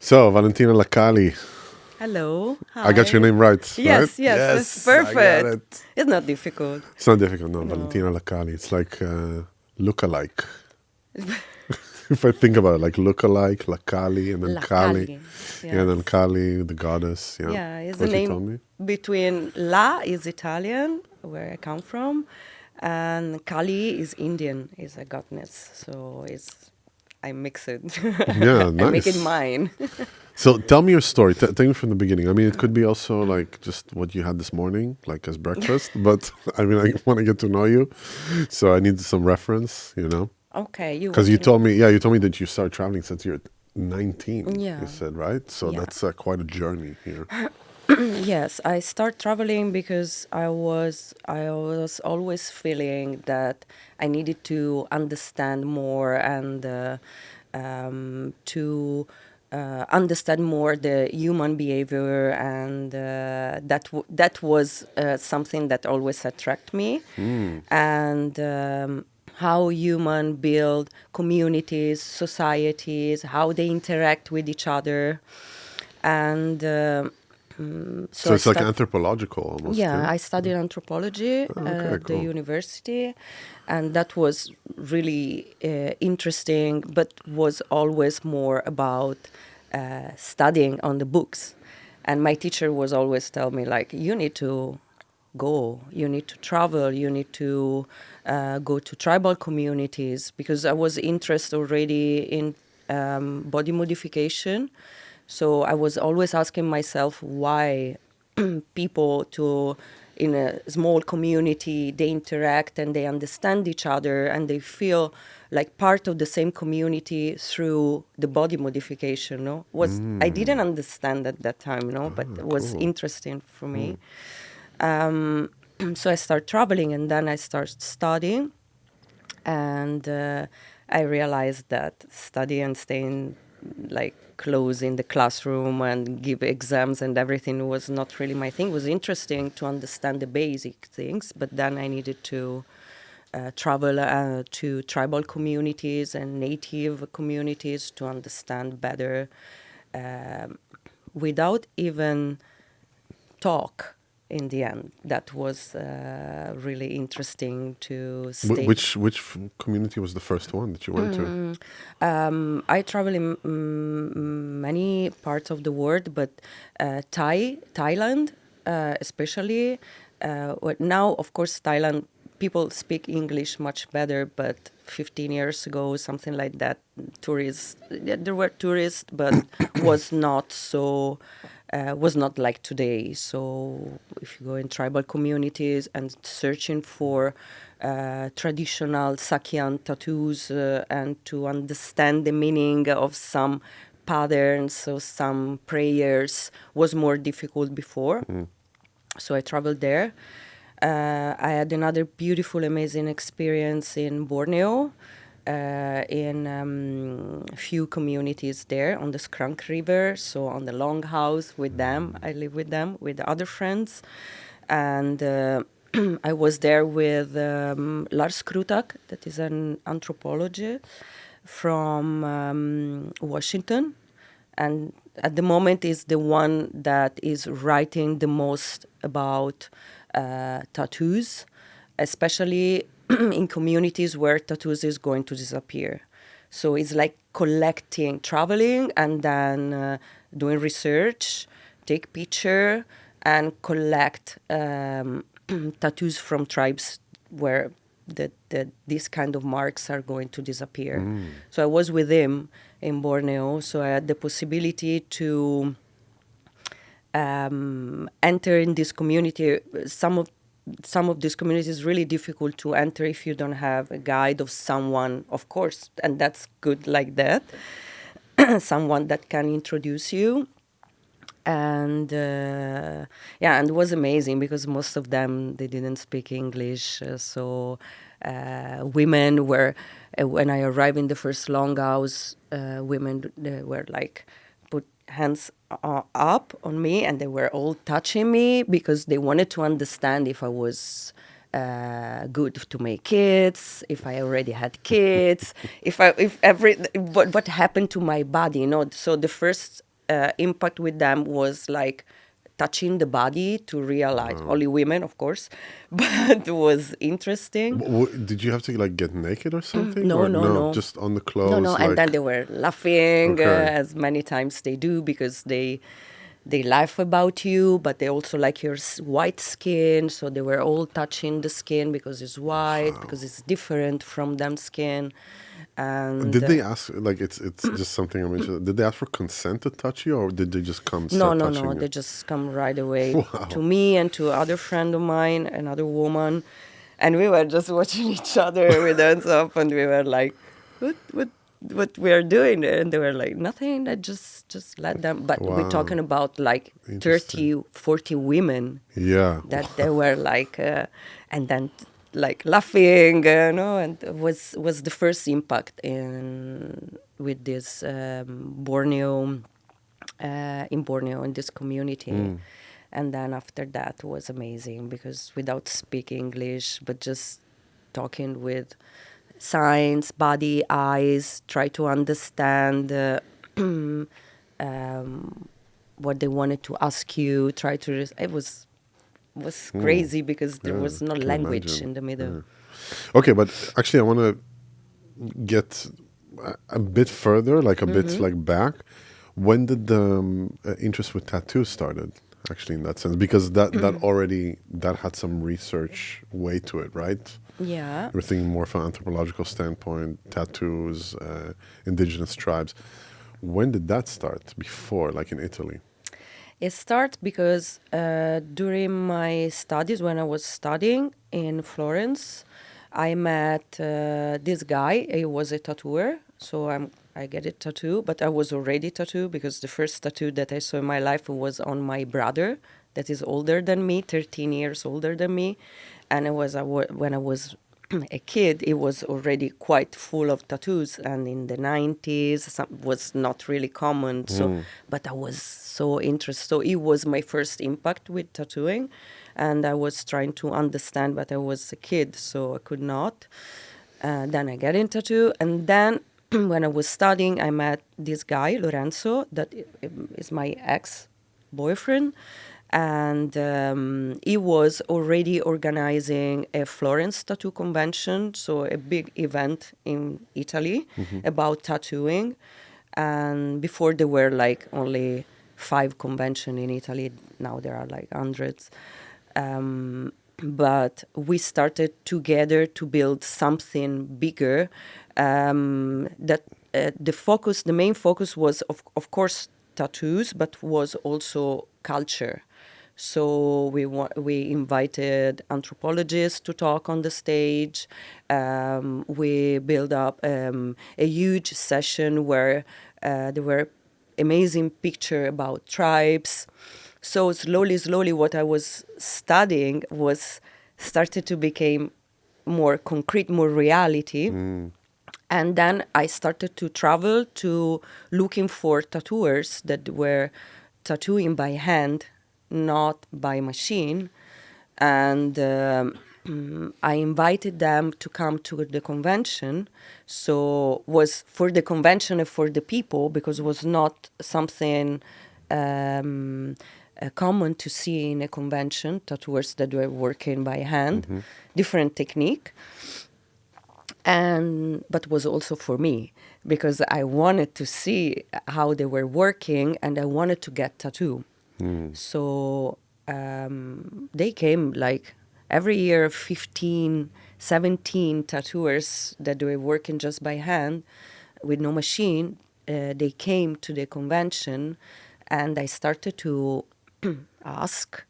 So, Valentina Lakali. Hello. I got your Hi. name right, right? Yes, that's I got perfect. it. It's not difficult. It's not difficult, no. No. Valentina Lakali. It's like look-alike. If I think about it, like look-alike, Lakali, and then Kali. Lakali. Yeah, and then Yes. Kali, the goddess. Yeah, Yeah, it's that's a what you name told me. between La is Italian, where I come from, and Kali is Indian, is a goddess. So I mix it. Yeah, I make it nice. mine. So tell me your story. Tell me from the beginning. I mean, it could be also like just what you had this morning, like as breakfast. But I mean, I want to get to know you, so I need some reference. Okay, you Because want you to know? told me, yeah, you told me that you started traveling since you're 19. You Yeah, said, right? So yeah. that's quite a journey here. Yes, I start traveling because I was always feeling that I needed to understand more and to understand more the human behavior, and that was something that always attracted me, and how human build communities, societies, how they interact with each other, and. So So I it's like start. anthropological almost, Yeah, yeah? I studied anthropology Okay, at the cool. university, and that was really interesting, but was always more about studying on the books. And my teacher was always tell me like, you need to go, you need to travel, you need to go to tribal communities, because I was interested already in body modification. So I was always asking myself why people to in a small community they interact and they understand each other and they feel like part of the same community through the body modification. No, was I didn't understand at that time, but it was Cool. interesting for me. So I start traveling and then I start studying, and I realized that study and staying like close in the classroom and give exams and everything was not really my thing. It was interesting to understand the basic things, but then I needed to travel to tribal communities and native communities to understand better, um, without even talk. In the end, that was really interesting to stay. Which community was the first one that you went to? I travel in many parts of the world, but Thailand, especially. Now, of course, Thailand people speak English much better, but 15 years ago, something like that, tourists, yeah, there were tourists, but was not so. Was not like today. So if you go in tribal communities and searching for traditional Sakyan tattoos and to understand the meaning of some patterns or some prayers was more difficult before. So I traveled there. I had another beautiful, amazing experience in Borneo, in a few communities there on the Skrank River. So on the Longhouse with them, I live with them, with other friends. And I was there with Lars Krutak, that is an anthropologist from Washington, and at the moment is the one that is writing the most about tattoos, especially in communities where tattoos is going to disappear. So it's like collecting, traveling, and then doing research, take picture, and collect tattoos from tribes where these kind of marks are going to disappear. So I was with him in Borneo, so I had the possibility to enter in this community. Some of these communities is really difficult to enter if you don't have a guide of someone, of course, and that's good like that. Someone that can introduce you, and yeah, and it was amazing because most of them they didn't speak English, so women were when I arrived in the first longhouse, women they were like put hands up on me and they were all touching me because they wanted to understand if I was good to make kids, if I already had kids, if every what happened to my body, So the first impact with them was like touching the body to realize, only women, of course, but it was interesting. Did you have to like get naked or something, No, or no, no? no. Just on the No, no, clothes, and then like they were laughing okay. as many times they do because they laugh about you, but they also like your white skin. So they were all touching the skin because it's white, because it's different from them skin. And Did they ask like it's just something I'm interested. Did they ask for consent to touch you, or did they just come no, start no, touching no, you? they just come right away Wow. to me and to other friend of mine, another woman, and we were just watching each other with hands up, and we were like, what we are doing there? And they were like, nothing. I just let them. But we're Wow. talking about like Interesting. 30, 40 women Yeah. that they were like, and then like laughing, and it was the first impact in with this Borneo, in Borneo in this community. And then after that was amazing because without speaking English, but just talking with signs, body, eyes, try to understand what they wanted to ask you. Try to. It was crazy because there Yeah, was no I can language imagine. in the middle. Yeah. Okay, but actually, I want to get a bit further, like a bit like back. When did the interest with tattoos started? Actually, in that sense, because that already that had some research way to it, right? Yeah. We're thinking more from an anthropological standpoint, tattoos, indigenous tribes. When did that start? Before, like in Italy? It starts because during my studies, when I was studying in Florence, I met this guy. He was a tattooer, so I get a tattoo, but I was already tattooed because the first tattoo that I saw in my life was on my brother, that is older than me, 13 years older than me, and it was when I was a kid, it was already quite full of tattoos, and in the 90s was not really common. So but I was so interested, so it was my first impact with tattooing, and I was trying to understand, but I was a kid, so I could not. Then I get into tattoo, and then when I was studying, I met this guy Lorenzo that is my ex boyfriend, and he was already organizing a Florence tattoo convention, so a big event in Italy about tattooing. And before there were like only 5 convention in Italy, now there are like hundreds. But we started together to build something bigger. That the main focus was of course tattoos, but was also culture. So we invited anthropologists to talk on the stage. We built up a huge session where there were amazing picture about tribes. So slowly, what I was studying was started to become more concrete, more reality. And then I started to travel to looking for tattooers that were tattooing by hand, not by machine. And I invited them to come to the convention. So was for the convention and for the people, because it was not something common to see in a convention, tattooers that were working by hand, different technique. And but was also for me because I wanted to see how they were working and I wanted to get tattoo. So they came like every year 15, 17 tattooers that were working just by hand with no machine. They came to the convention and I started to ask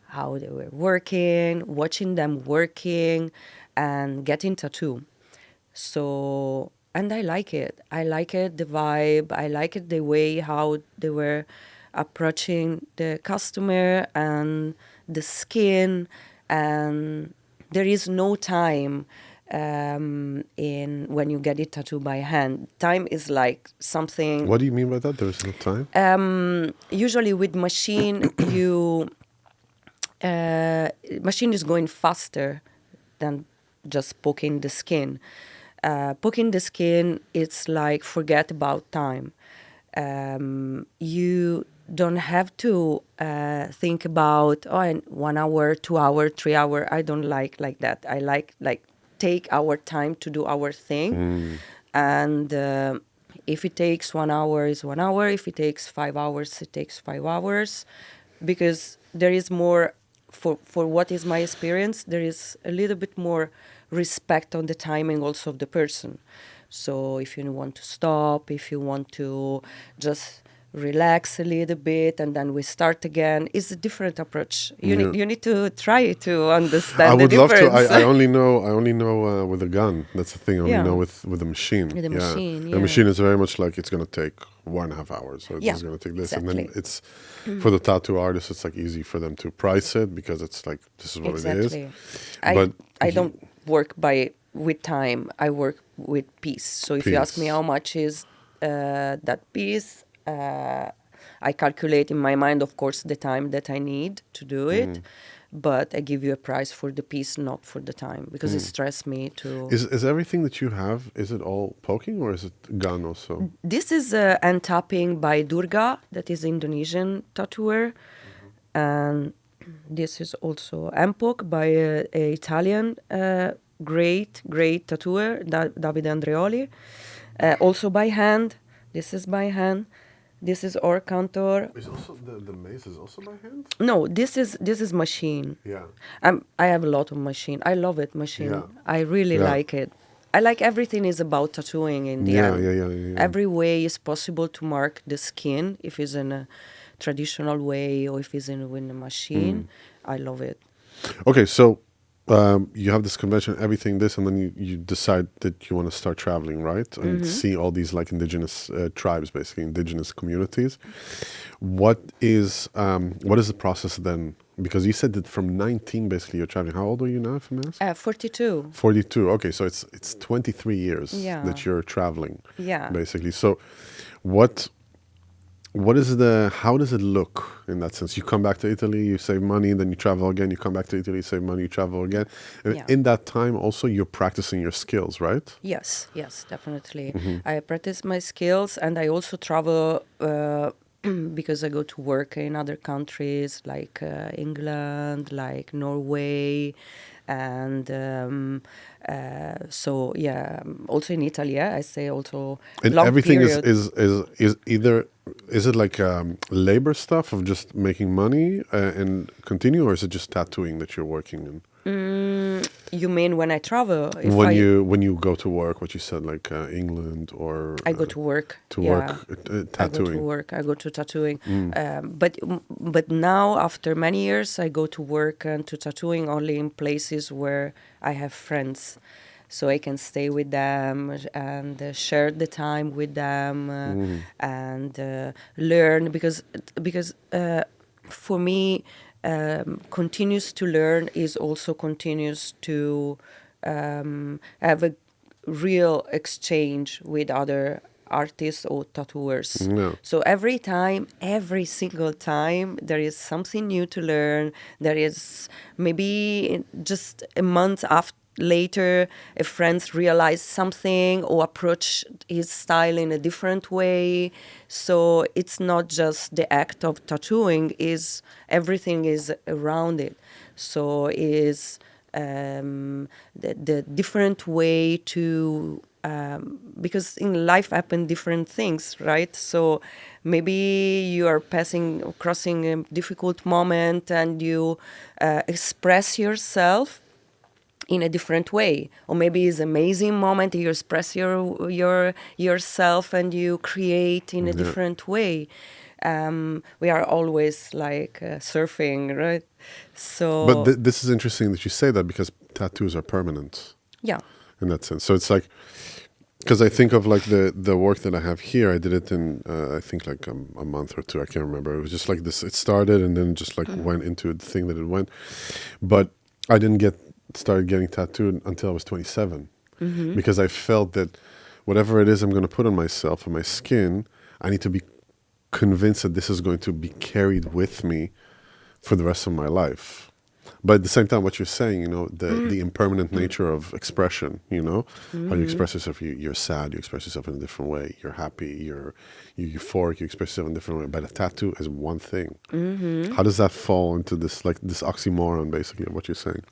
how they were working, watching them working and getting tattoo. So, and I like it. I like it, the vibe. I like it, the way how they were approaching the customer and the skin. And there is no time in when you get it tattooed by hand. Time is like something. What do you mean by that? There's no time? Usually with machine, machine is going faster than just poking the skin. Poking the skin, it's like forget about time. You don't have to think about in 1 hour, 2 hour, 3 hour. I don't like that. I like take our time to do our thing, and if it takes 1 hour is 1 hour. If it takes 5 hours, it takes 5 hours, because there is more. For what is my experience, there is a little bit more respect on the timing also of the person. So if you want to stop, if you want to just relax a little bit and then we start again, it's a different approach. Yeah. You need to try to I understand the would love to. difference. I only know with a gun. That's the thing. I only Yeah. know with a machine. With a machine, The yeah. machine is very much like it's going to take 1.5 hours. So it's Yeah, just going to take this, and exactly. then it's for the tattoo artists. It's like easy for them to price it because it's like this is what it is. Exactly. But I don't work with time. I work with piece. So if you ask me Piece. how much is that piece, I calculate in my mind, of course, the time that I need to do it. But I give you a price for the piece, not for the time, because it stresses me to. Is everything that you have? Is it all poking or is it gun also? This is hand tapping by Durga, that is Indonesian tattooer, and this is also Empok by a Italian great tattooer, Davide Andreoli, also by hand. This is by hand. This is Or Cantor. Is also the mace is also by hand? No, this is machine. Yeah. I have a lot of machine. I love it, machine. Yeah. I really Yeah. like it. I like everything is about tattooing in the Yeah, end. yeah. Every way is possible to mark the skin, if it's in a traditional way or if it's in a machine. I love it. Okay, so you have this convention, everything, this, and then you decide that you want to start traveling, right? And see all these like indigenous tribes, basically indigenous communities. What is the process then? Because you said that from 19, basically, you're traveling. How old are you now, if I may ask? 42. 42. Okay, so it's 23 years Yeah. that you're traveling. Yeah. Basically. So how does it look in that sense? You come back to Italy, you save money, then you travel again, you come back to Italy, save money, you travel again. And Yeah. in that time also you're practicing your skills, right? Yes, definitely. I practice my skills and I also travel because I go to work in other countries like England, like Norway, and so yeah, also in Italy. Yeah, I say also And long everything period. is either, is it like labor stuff of just making money and continue, or is it just tattooing that you're working in? You mean when I travel? If When you go to work, what you said, like England or I go to work. tattooing. I go to tattooing. But now, after many years, I go to work and to tattooing only in places where I have friends. So I can stay with them and share the time with them and learn because for me, continues to learn is also continues to have a real exchange with other artists or tattooers. Yeah. So every single time, there is something new to learn. There is maybe just a month after. Later, a friend realized something or approach his style in a different way. So it's not just the act of tattooing; is everything is around it. So is the different way to because in life happen different things, right? So maybe you are crossing a difficult moment, and you express yourself in a different way, or maybe it's an amazing moment you express yourself and you create in a different way. We are always like surfing, right? So But this is interesting that you say that, because tattoos are permanent yeah, in that sense. So it's like, because I think of like the work that I have here, I did it in I think like a month or two, I can't remember. It was just like this, it started and then just like went into the thing that it went. But I didn't started getting tattooed until I was 27, because I felt that whatever it is I'm going to put on myself, on my skin, I need to be convinced that this is going to be carried with me for the rest of my life. But at the same time, what you're saying, the impermanent nature of expression, how you express yourself. You're sad, you express yourself in a different way. You're happy, you're euphoric, you express yourself in a different way. But a tattoo is one thing. How does that fall into this oxymoron, basically, of what you're saying?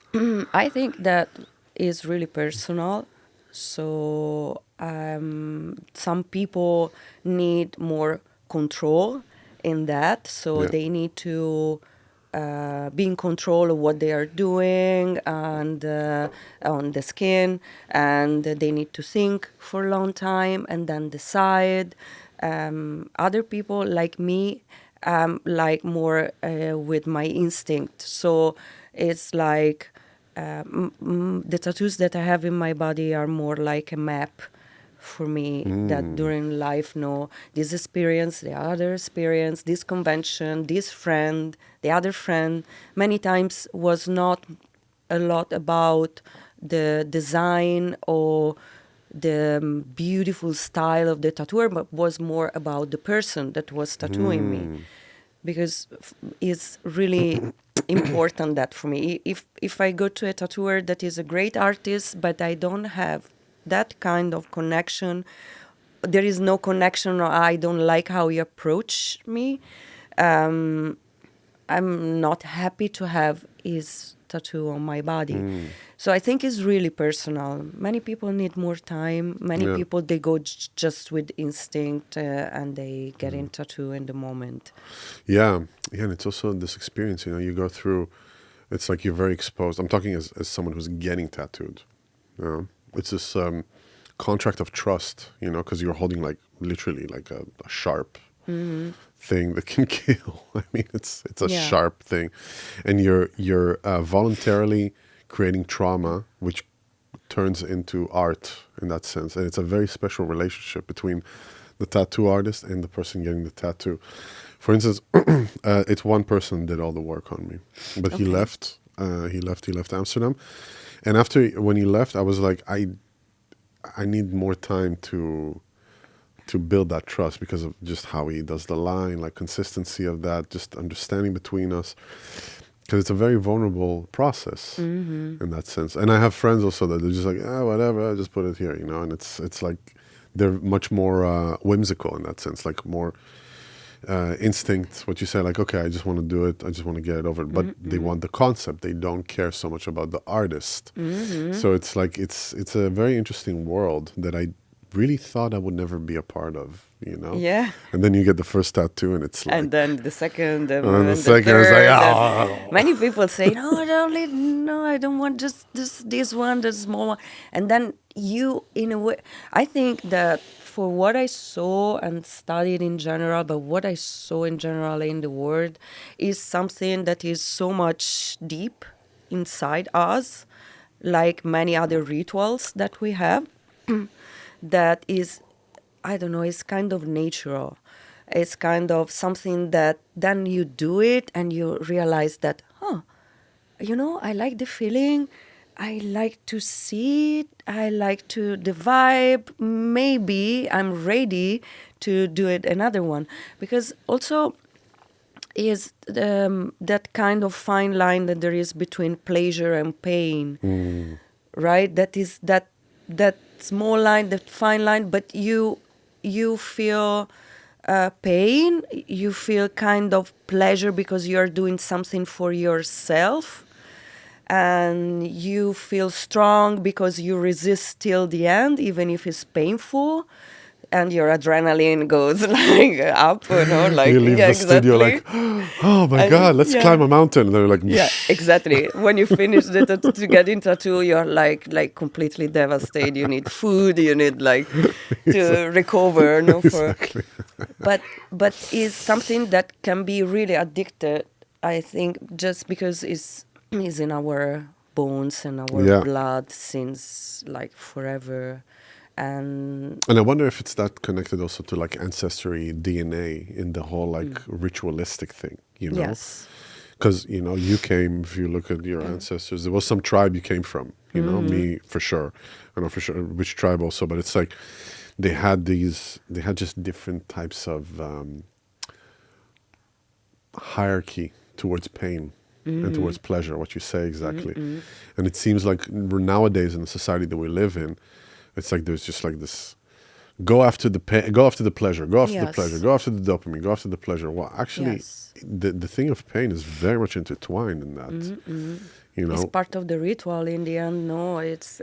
I think that is really personal. So some people need more control in that. So Yeah. they need to be in control of what they are doing and on the skin, and they need to think for a long time and then decide. Other people like me, like more with my instinct. So it's like the tattoos that I have in my body are more like a map for me, that during life, no, this experience, the other experience, this convention, this friend, the other friend, many times was not a lot about the design or the beautiful style of the tattooer, but was more about the person that was tattooing me, because it's really important that for me, if I go to a tattooer that is a great artist, but I don't have that kind of connection, there is no connection, or I don't like how you approach me, I'm not happy to have his tattoo on my body. So I think it's really personal. Many people need more time. Many Yeah. people, they go just with instinct and they get in tattoo in the moment. Yeah, and it's also this experience, you go through, it's like you're very exposed. I'm talking as someone who's getting tattooed. It's this contract of trust, because you're holding like literally like a sharp thing that can kill. I mean, it's a Yeah. sharp thing, and you're voluntarily creating trauma, which turns into art in that sense, and it's a very special relationship between the tattoo artist and the person getting the tattoo. For instance, it's one person did all the work on me, but he Okay. left. He left Amsterdam, and after when he left, I was like, I need more time to build that trust, because of just how he does the line, like consistency of that, just understanding between us, because it's a very vulnerable process in that sense. And I have friends also that they're just like, whatever, I just put it here, and it's like they're much more whimsical in that sense, like more instinct, what you say, like, okay, I just want to do it, I just want to get it over, but they want the concept, they don't care so much about the artist. So it's like it's a very interesting world that I really thought I would never be a part of, Yeah. and then you get the first tattoo and it's like, And then the second, and then the and the second is third. like, And many people say, no, I don't want just this one, the small one. And then you, in a way, I think that for what I saw and studied in general, but what I saw in general in the world is something that is so much deep inside us, like many other rituals that we have, that is, I don't know, it's kind of natural. It's kind of something that then you do it and you realize that, I like the feeling. I like to see it. I like to the vibe. Maybe I'm ready to do it another one. Because also is that kind of fine line that there is between pleasure and pain, right? That is that small line, that fine line, but you feel pain, you feel kind of pleasure because you're doing something for yourself, and you feel strong because you resist till the end, even if it's painful. And your adrenaline goes like up, like you leave yeah, the studio exactly. like, oh my And god, let's yeah. climb a mountain, and they're like, Yeah, exactly. When you finish to get in tattoo, you're like completely devastated. You need food. You need like to recover. No, for exactly. but is something that can be really addicted. I think just because it's in our bones and our Yeah. blood since like forever, and And I wonder if it's that connected also to like ancestry DNA in the whole like ritualistic thing, yes, Because, you came, if you look at your ancestors, there was some tribe you came from, me for sure. I know for sure which tribe also, but it's like they had just different types of hierarchy towards pain. and towards pleasure, what you say exactly. And it seems like nowadays in the society that we live in, it's like there's just like this, go after the pain, go after the pleasure, go after the pleasure, go after the dopamine, go after the pleasure. Well, actually, the thing of pain is very much intertwined in that. You know, it's part of the ritual in the end. No, it's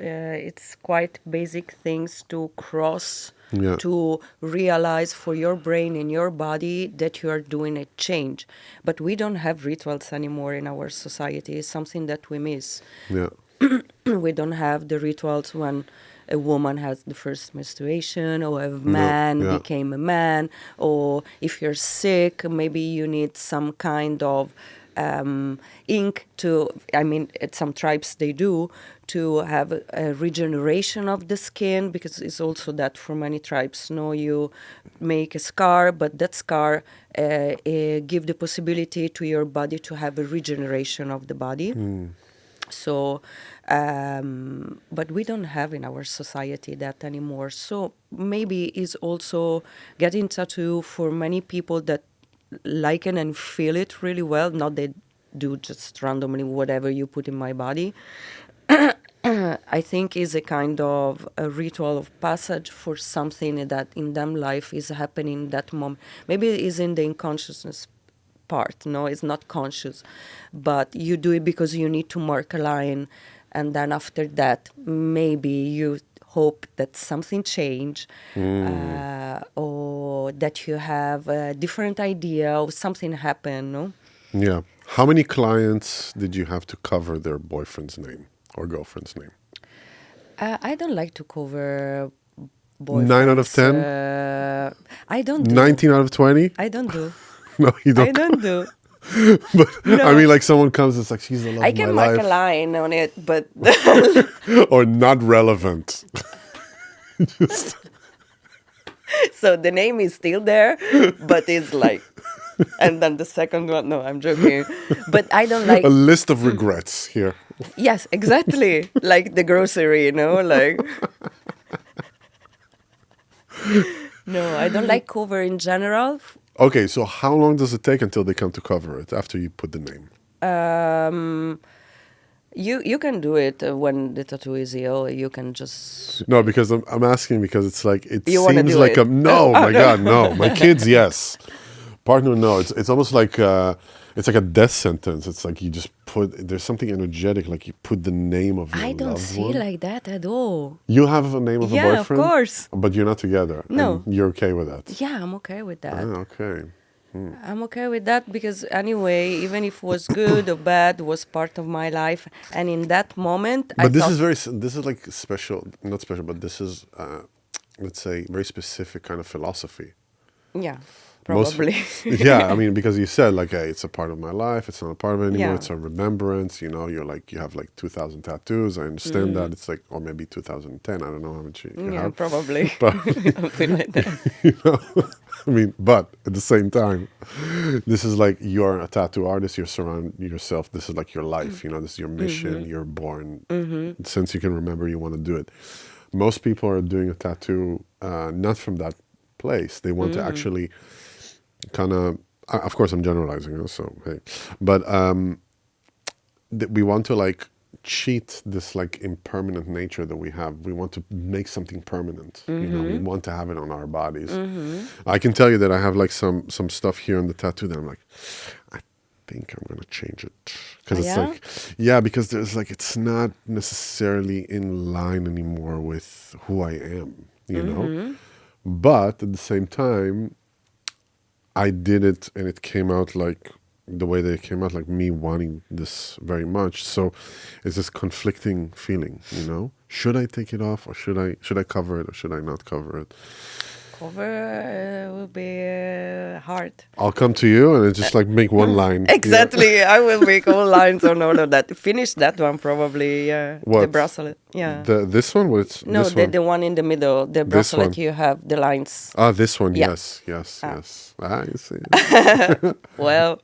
quite basic things to cross, to realize for your brain and your body that you are doing a change. But we don't have rituals anymore in our society. It's something that we miss. Yeah. We don't have the rituals when a woman has the first menstruation, or a man became a man, or if you're sick, maybe you need some kind of ink to, I mean, at some tribes they do, to have a regeneration of the skin, because it's also that for many tribes. No, you make a scar, but that scar give the possibility to your body to have a regeneration of the body. So, but we don't have in our society that anymore. So maybe it's also getting tattoo for many people that like it and feel it really well. Not they do just randomly whatever you put in my body. I think is a kind of a ritual of passage for something that in them life is happening that moment. Maybe it is in the unconsciousness part. No, it's not conscious, but you do it because you need to mark a line, and then after that, maybe you hope that something change, or that you have a different idea of something happen. No. Yeah. How many clients did you have to cover their boyfriend's name or girlfriend's name? I don't like to cover boyfriends. 9 out of 10? I don't do. 19 out of 20? I don't do. No, you don't. I don't do. But No. I mean, like someone comes, it's like, she's the love I of my can mark life. a line on it, but Or not relevant. Just so the name is still there, but it's like, and then the second one, no, I'm joking. But I don't like, a list of regrets here. yes, exactly, like the grocery, you know, like. No, I don't like cover in general. Okay, so how long does it take until they come to cover it after you put the name? You can do it when the tattoo is ill. You can just. No, because I'm asking because it's like it You wanna seems do like it? no, Oh, my no. God, no. My kids, yes. Partner, no. It's almost like it's like a death sentence. It's like you just put. There's something energetic, like you put the name of your I don't loved see one. like that at all. You have a name of a Yeah, of boyfriend, course. but you're not together. No. And you're okay with that. Yeah, I'm okay with that. Ah, okay. I'm okay with that because anyway, even if it was good or bad, was part of my life. And in that moment, I But this thought, is this is like special, not special, but this is, let's say, very specific kind of philosophy. yeah, Most- probably. Yeah, I mean, because you said like, hey, it's a part of my life. It's not a part of it anymore. Yeah. It's a remembrance. You know, you have like 2,000 tattoos. I understand that. It's like, or maybe 2010. I don't know how much you Yeah, have. probably. But Something like that. you know, I mean, but at the same time, this is like you're a tattoo artist. You're surrounding yourself. This is like your life. You know, this is your mission. You're born. Since you can remember, you want to do it. Most people are doing a tattoo not from that place. They want to actually kind of. Of course, I'm generalizing. So hey, but we want to like cheat this like impermanent nature that we have. We want to make something permanent. You know, we want to have it on our bodies. I can tell you that I have like some stuff here on the tattoo that I'm like, I think I'm gonna change it because Oh, it's yeah? like, yeah, because there's like it's not necessarily in line anymore with who I am. You know, but at the same time, I did it and it came out like the way that it came out, like me wanting this very much. So it's this conflicting feeling, you know? Should I take it off or should I cover it or should I not cover it? Cover will be hard. I'll come to you and it's just like make one line. Yeah. Exactly. I will make all lines on all of that. Finish that one probably. Yeah. The What? bracelet. Yeah. This one? What's No, this the one? the one in the middle. The This bracelet one. you have the lines. Ah, this one. Yeah. Yes. Yes. Ah, you see. Well,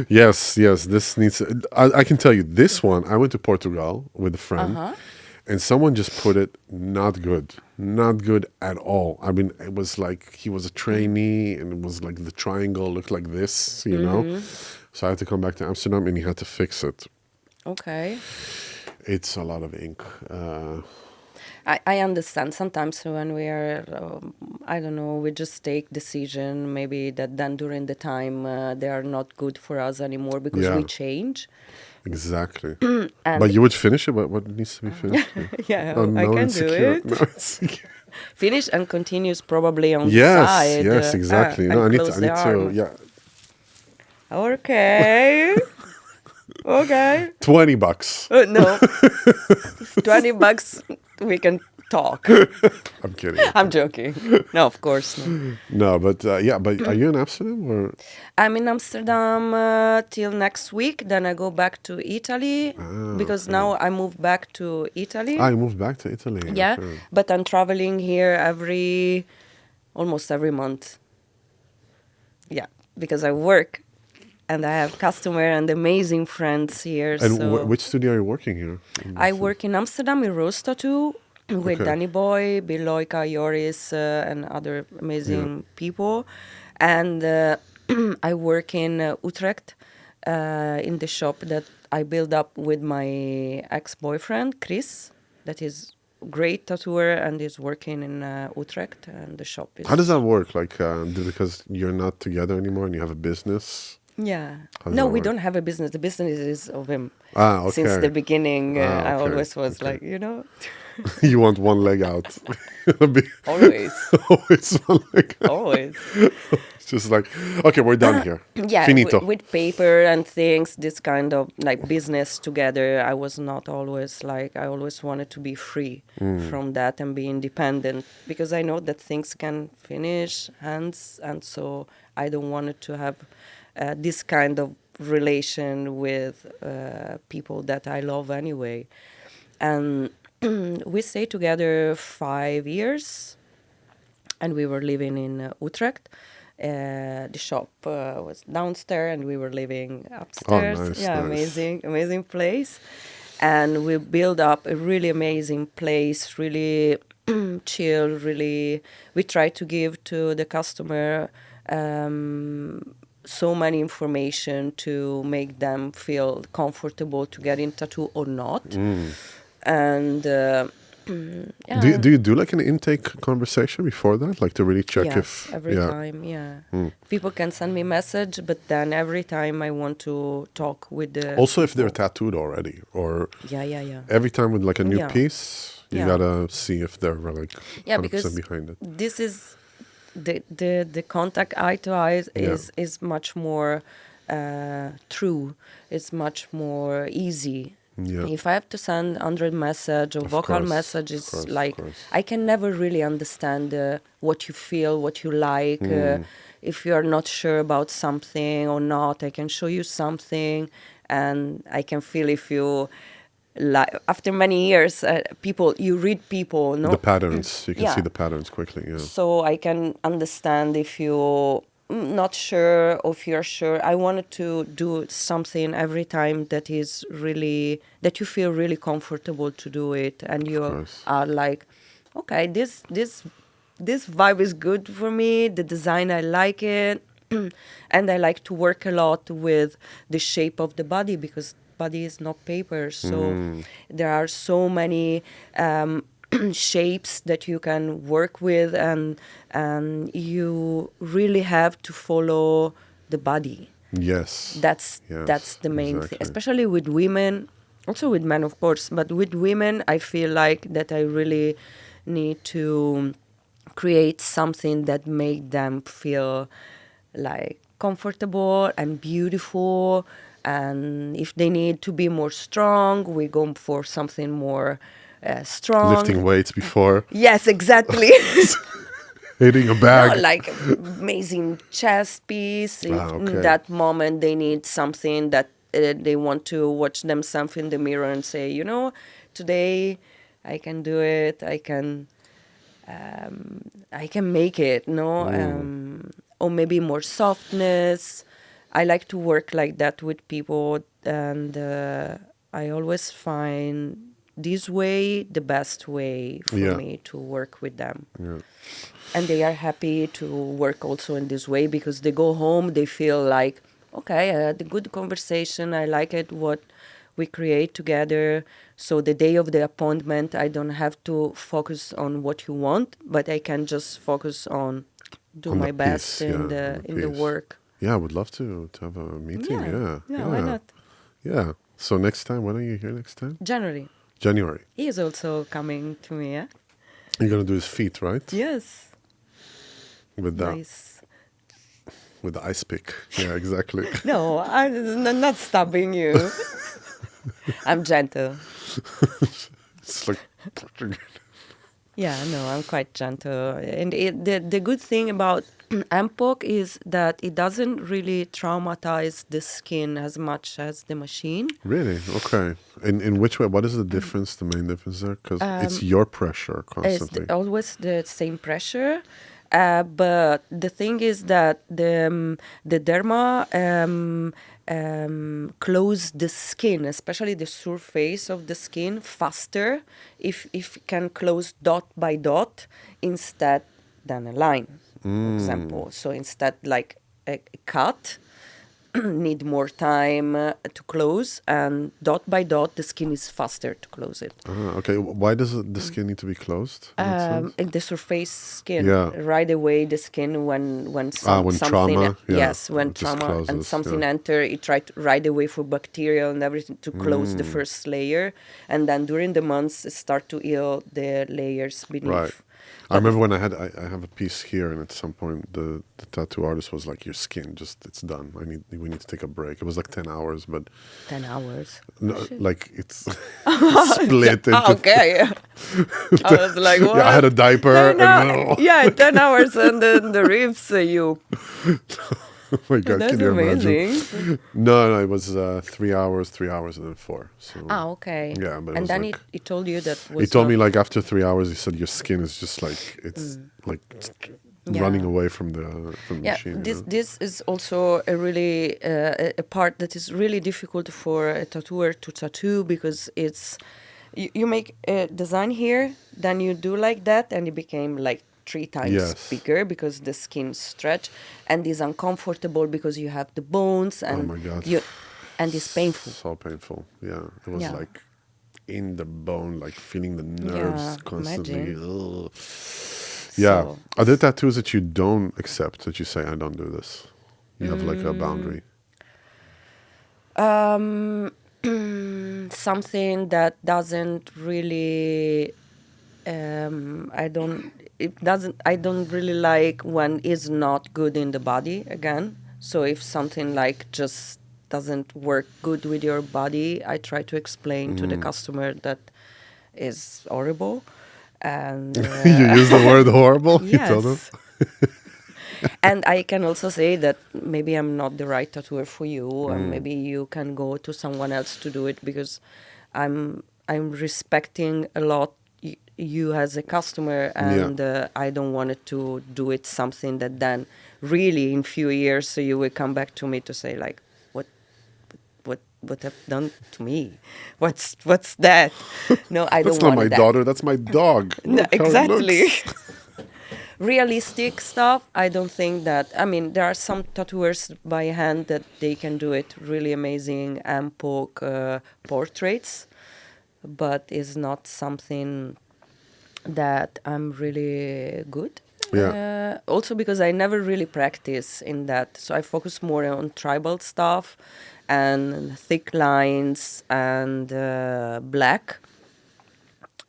Yes. This needs. I can tell you this one. I went to Portugal with a friend, and someone just put it not good at all. I mean, it was like he was a trainee, and it was like the triangle looked like this, you know. So I had to come back to Amsterdam, and he had to fix it. Okay. It's a lot of ink. I understand. Sometimes when we are, I don't know, we just take decision maybe that then during the time they are not good for us anymore because we Yeah. change. Exactly. And But you would finish it. What needs to be finished? yeah, Oh, I no can do insecure. it. No insecure. Finish and continues probably on the Yes, side. yes, exactly. No, And I need close I the need to. arm. Yeah, Okay. Okay. $20. No, $20. We can talk. I'm kidding. I'm joking. No, of course not. No, but yeah, but are you in Amsterdam or? I'm in Amsterdam till next week. Then I go back to Italy because Okay. now I moved back to Italy. I moved back to Italy. Yeah, Okay. but I'm traveling here almost every month. Yeah, because I work and I have customer and amazing friends here. And So which studio are you working here? In I Amsterdam? work in Amsterdam in Rosta too with Okay. Danny Boy, Biloika, Joris, and other Yeah. amazing people. And I work in Utrecht in the shop that I built up with my ex-boyfriend, Chris, that is great tattooer and is working in Utrecht. And the shop is... How does that work? Like, because you're not together anymore and you have a business. Yeah. How does No, that we work? don't have a business. The business is of him. Ah, Since the okay. beginning, Ah, I okay. always was Okay. like, you know, You want one leg out. always, Always one leg out. always. It's just like, okay, we're done here. Yeah, Finito. with paper and things, this kind of like business together, I was not always like, I always wanted to be free from that and be independent because I know that things can finish hands. And so I don't want it to have this kind of relation with people that I love anyway. And we stayed together 5 years and we were living in Utrecht. The shop was downstairs and we were living upstairs. nice, Yeah, nice. amazing place. And we built up a really amazing place, really chill, really. We try to give to the customer so many information to make them feel comfortable to get in tattoo or not. And yeah. Do you do like an intake conversation before that, like to really check Yes, if every time, yeah. People can send me message, but then every time I want to talk with the Also if they're people. tattooed already, or Yeah. every time with like a new Yeah. piece, you Yeah. gotta see if they're like 100% Yeah, because behind it. this is the contact eye to eye Yeah. is much more true. It's much more easy. Yeah. If I have to send 100 message or Of vocal course, messages, of like course. I can never really understand what you feel, what you like. If you are not sure about something or not, I can show you something, and I can feel if you like. After many years, you read people, no? The patterns, you can Yeah. see the patterns quickly, yeah. So I can understand if you not sure or if you're sure. I wanted to do something every time that is really that you feel really comfortable to do it, and you course. are like, okay, this vibe is good for me. The design, I like it, and I like to work a lot with the shape of the body because body is not paper. So there are so many shapes that you can work with, and you really have to follow the body. Yes. That's Yes, the main thing, exactly. especially with women, also with men, of course. But with women, I feel like that I really need to create something that make them feel like comfortable and beautiful. And if they need to be more strong, we go for something more strong. Lifting weights before, Yes, exactly. hitting a No, bag. like amazing chest piece. If okay. in that moment they need something that they want to watch themselves in the mirror and say, you know, today I can do it. I can make it. No, or maybe more softness. I like to work like that with people, and I always find this way the best way for Yeah. me to work with them. Yeah. And they are happy to work also in this way because they go home, they feel like, okay, I had a good conversation. I like it, what we create together. So the day of the appointment, I don't have to focus on what you want, but I can just focus on do On the my best piece, yeah, in on the the piece. work. Yeah, I would love to have a meeting. Yeah, Yeah. yeah, why not? Yeah. So next time, when are you here next time? January. January. He is also coming to me, yeah? You're gonna do his feet, right? Yes. With the Nice. with the ice pick. Yeah, exactly. No, I'm not stopping you. I'm gentle. It's like Yeah, no, I'm quite gentle. And the good thing about MPOC is that it doesn't really traumatize the skin as much as the machine. really okay. In which way? What is the difference? The main difference there, because it's your pressure It's constantly. always the same pressure. But the thing is that the derma close the skin, especially the surface of the skin, faster if it can close dot by dot instead than a line, for example. So instead, like a cut, need more time to close, and dot by dot, the skin is faster to close it. Okay. Why does the skin need to be closed? in that sense? In the surface skin, Yeah. right away the skin when When something trauma, yeah, yes, when it just trauma and closes, something yeah. enter, it try to right away for bacteria and everything to close the first layer, and then during the months it start to heal the layers beneath. Right. I remember when I have a piece here, and at some point the tattoo artist was like, "Your skin, just it's done. We need to take a break." It was like 10 hours, but 10 hours. no, like it's split into. Okay. I was like, what? Yeah, I had a diaper. 10 And yeah, 10 hours and then the ribs, you. oh my god, That's can you imagine? amazing. No, it was 3 hours, and then 4. So Okay. yeah, but it And was then like, he told you that was he told not- me like after 3 hours, he said your skin is just like it's like Yeah. running away from the Yeah, machine. this is also a really a part that is really difficult for a tattooer to tattoo because it's you make a design here, then you do like that, and it became like 3 times Yes. bigger because the skin stretch, and is uncomfortable because you have the bones and Oh my God. and it's painful. So painful. Yeah, it was Yeah. like in the bone, like feeling the nerves Yeah, constantly. imagine. Ugh. Yeah. So- Are there tattoos that you don't accept, that you say, I don't do this? You have like a boundary. Something that doesn't really I don't really like when it's not good in the body again. So if something like just doesn't work good with your body, I try to explain to the customer that is horrible. And You use the word horrible? You told them? yes. And I can also say that maybe I'm not the right tattooer for you, and maybe you can go to someone else to do it because I'm respecting a lot you as a customer, and I don't want it to do it something that then really in few years so you will come back to me to say like what have done to me? What's that? No, I That's don't not want my that. daughter, that's my dog. No, Look how it exactly. looks. Realistic stuff, I don't think that. I mean, there are some tattooers by hand that they can do it really amazing and poke portraits, but it's not something that I'm really good. Yeah. Also because I never really practice in that, so I focus more on tribal stuff and thick lines and black.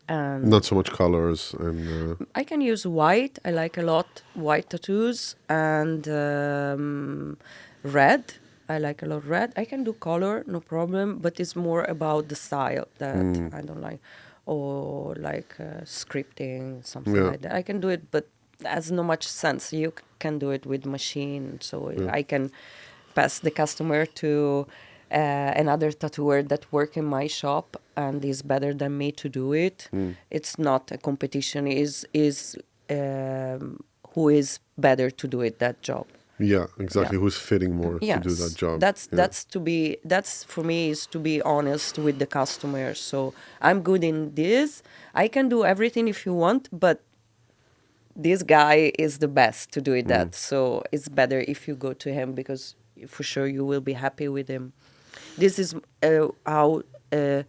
And Not so much colors and I can use white. I like a lot white tattoos and red. I like a lot red. I can do color, no problem, but it's more about the style that I don't like, or like scripting, something Yeah. like that. I can do it, but has no much sense. You can do it with machine, so I can pass the customer to another tattooer that work in my shop and is better than me to do it. It's not a competition. Is who is better to do it that job. Yeah, exactly. Yeah. Who's fitting more to do that Yes, job? that's Yeah. that's for me is to be honest with the customer. So I'm good in this. I can do everything if you want, but this guy is the best to do it that. So it's better if you go to him because for sure you will be happy with him. This is how a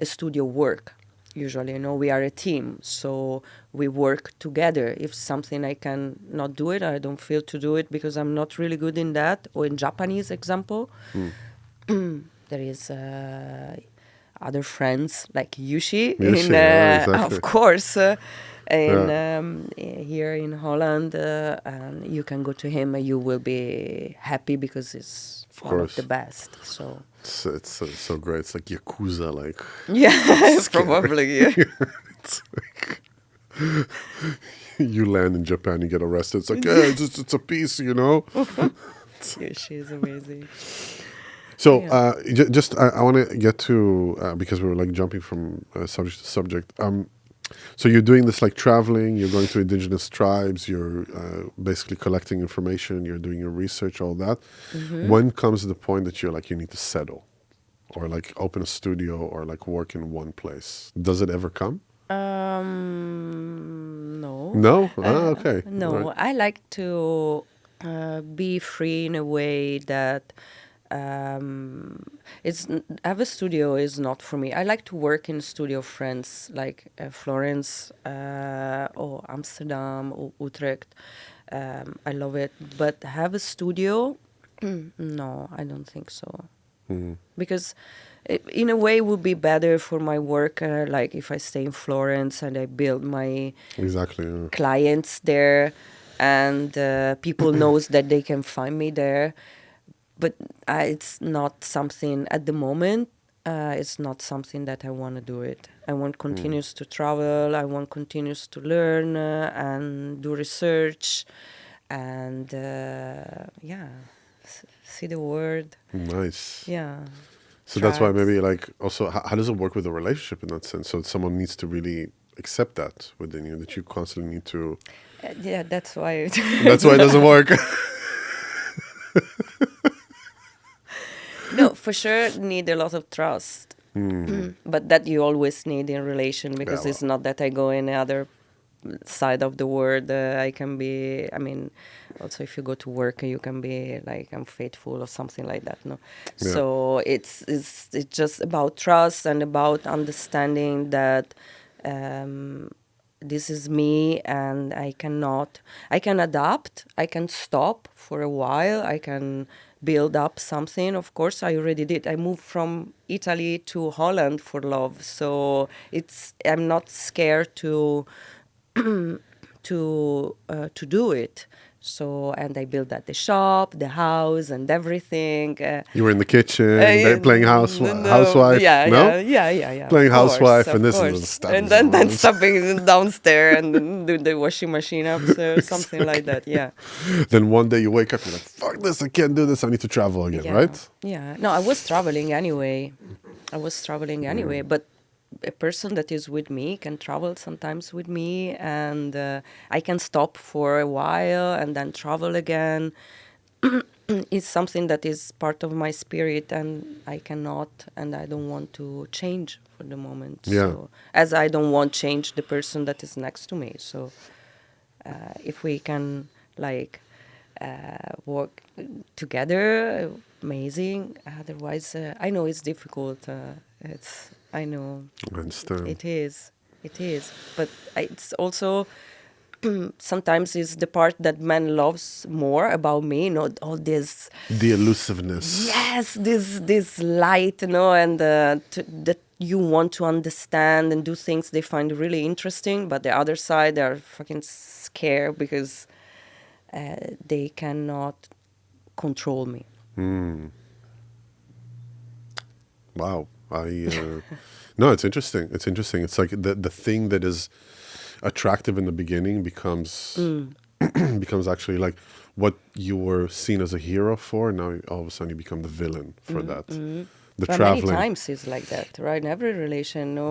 studio work. Usually, we are a team, so we work together. If something I can not do it, I don't feel to do it because I'm not really good in that. Or in Japanese example, there is other friends like Yushi in, Yushi, yeah, exactly. of course, in Yeah, here in Holland, and you can go to him and you will be happy because it's of one of the course. best. So It's so great. It's like Yakuza, like yeah, scary. probably. Yeah. It's like you land in Japan, you get arrested. It's like, yeah, it's a piece. Yushi is amazing. So Yeah. just I want to get to because we were like jumping from subject to subject. So you're doing this like traveling. You're going to indigenous tribes. You're basically collecting information. You're doing your research, all that. When comes the point that you're like you need to settle, or like open a studio, or like work in one place? Does it ever come? No. No. Okay. All right. No, I like to be free in a way that have a studio is not for me. I like to work in studio friends like Florence or Amsterdam or Utrecht. I love it, but have a studio? No, I don't think so. Because in a way it would be better for my work, like if I stay in Florence and I build my Exactly. Yeah. clients there and people knows that they can find me there, but it's not something at the moment. It's not something that I want to do it. I want continues to travel. I want continues to learn and do research and see the world. Nice. Yeah. So that's why Tribes. maybe like also how does it work with a relationship in that sense? So someone needs to really accept that within you, that you constantly need to. Yeah, that's why. That's why it doesn't work. No, for sure need a lot of trust. But that you always need in relation Yeah, because it's well, not that I go in the other side of the world. I can be, I mean, also if you go to work, you can be like unfaithful or something like that. No, yeah. so it's just about trust and about understanding that this is me and I can adapt, I can stop for a while, I can build up something. Of course, I already did. I moved from Italy to Holland for love. So I'm not scared to do it. So, and I built at the shop, the house, and everything. You were in the kitchen, playing No, housewife. yeah, No, yeah, yeah, yeah, yeah. playing housewife, and Of this is the course. stuff. And then stopping downstairs and then do the washing machine up, so something like that. Yeah, Then one day you wake up, you're like, "Fuck this! I can't do this. I need to travel again." yeah, Right? yeah. No, I was traveling anyway. But a person that is with me can travel sometimes with me, and I can stop for a while and then travel again. It's something that is part of my spirit, and I cannot and I don't want to change for the moment. Yeah. So, as I don't want change the person that is next to me. So, if we can like work together, amazing. Otherwise, I know it's difficult. I know I understand. it is, but it's also sometimes is the part that man loves more about me, not all this. The elusiveness. Yes, this light, and that you want to understand and do things they find really interesting, but the other side they're fucking scared because they cannot control me. Wow. No, it's interesting. It's interesting. It's like the thing that is attractive in the beginning becomes becomes actually like what you were seen as a hero for. Now all of a sudden you become the villain for that. The But many traveling. times it's like that, right? In every relation, no,